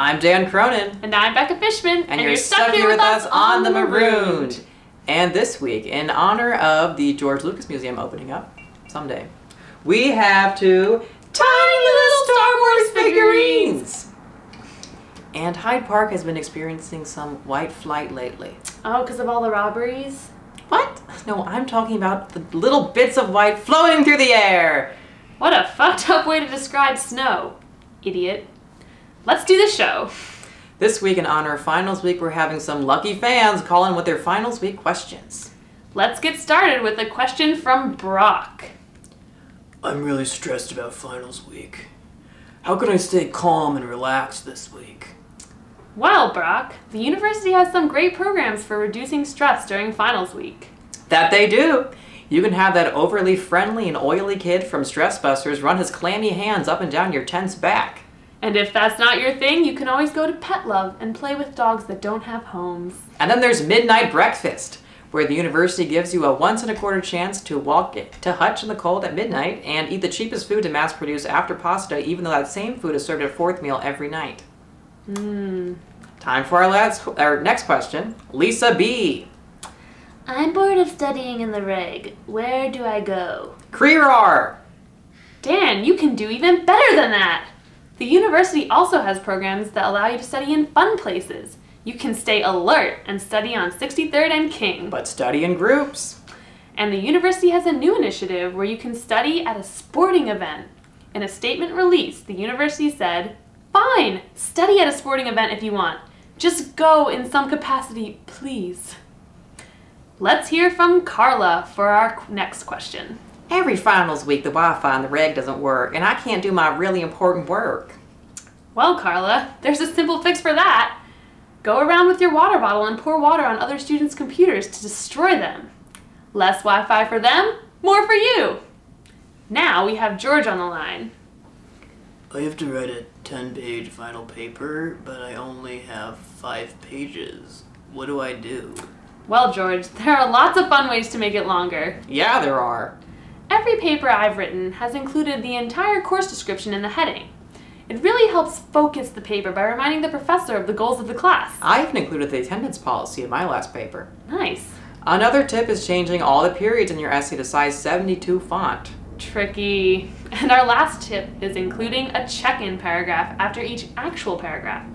I'm Dan Cronin. And I'm Becca Fishman. And you're stuck here with us on the Marooned. And this week, in honor of the George Lucas Museum opening up someday, we have two tiny little Star Wars figurines. And Hyde Park has been experiencing some white flight lately. Oh, because of all the robberies? What? No, I'm talking about the little bits of white floating through the air. What a fucked up way to describe snow, idiot. Let's do the show. This week, in honor of Finals Week, we're having some lucky fans call in with their Finals Week questions. Let's get started with a question from Brock. I'm really stressed about Finals Week. How can I stay calm and relaxed this week? Well, Brock, the university has some great programs for reducing stress during Finals Week. That they do. You can have that overly friendly and oily kid from Stress Busters run his clammy hands up and down your tense back. And if that's not your thing, you can always go to Pet Love and play with dogs that don't have homes. And then there's Midnight Breakfast, where the university gives you a once-in-a-quarter chance to walk to Hutch in the cold at midnight and eat the cheapest food to mass-produce after pasta, even though that same food is served at fourth meal every night. Time for our next question. Lisa B. I'm bored of studying in the reg. Where do I go? Creerar. Dan, you can do even better than that! The university also has programs that allow you to study in fun places. You can stay alert and study on 63rd and King. But study in groups. And the university has a new initiative where you can study at a sporting event. In a statement released, the university said, "Fine, study at a sporting event if you want. Just go in some capacity, please." Let's hear from Carla for our next question. Every Finals Week, the Wi-Fi in the reg doesn't work, and I can't do my really important work. Well, Carla, there's a simple fix for that. Go around with your water bottle and pour water on other students' computers to destroy them. Less Wi-Fi for them, more for you. Now we have George on the line. I have to write a 10-page final paper, but I only have 5 pages. What do I do? Well, George, there are lots of fun ways to make it longer. Yeah, there are. Every paper I've written has included the entire course description in the heading. It really helps focus the paper by reminding the professor of the goals of the class. I even included the attendance policy in my last paper. Nice. Another tip is changing all the periods in your essay to size 72 font. Tricky. And our last tip is including a check-in paragraph after each actual paragraph.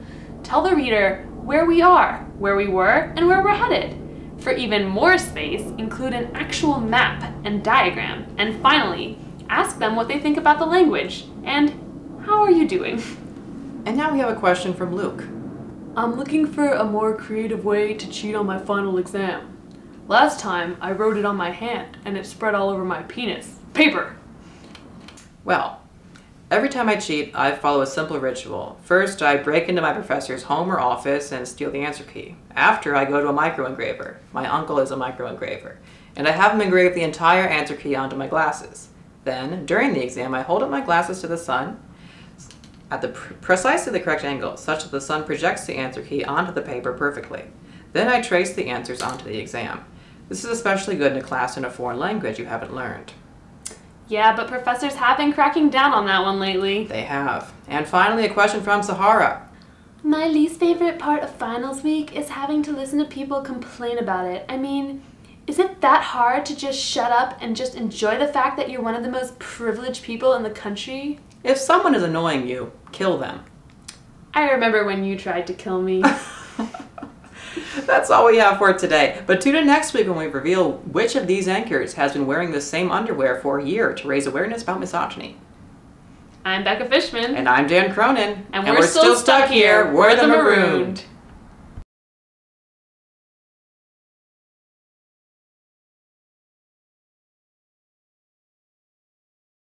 Tell the reader where we are, where we were, and where we're headed. For even more space, include an actual map and diagram. And finally, ask them what they think about the language and how are you doing? And now we have a question from Luke. I'm looking for a more creative way to cheat on my final exam. Last time, I wrote it on my hand and it spread all over my penis. Paper! Well, every time I cheat, I follow a simple ritual. First, I break into my professor's home or office and steal the answer key. After, I go to a microengraver. My uncle is a microengraver. And I have him engrave the entire answer key onto my glasses. Then, during the exam, I hold up my glasses to the sun at precisely the correct angle, such that the sun projects the answer key onto the paper perfectly. Then I trace the answers onto the exam. This is especially good in a class in a foreign language you haven't learned. Yeah, but professors have been cracking down on that one lately. They have. And finally, a question from Sahara. My least favorite part of Finals Week is having to listen to people complain about it. I mean, is it that hard to just shut up and just enjoy the fact that you're one of the most privileged people in the country? If someone is annoying you, kill them. I remember when you tried to kill me. That's all we have for today. But tune in next week when we reveal which of these anchors has been wearing the same underwear for a year to raise awareness about misogyny. I'm Becca Fishman. And I'm Dan Cronin. And we're still stuck here. We're the Marooned.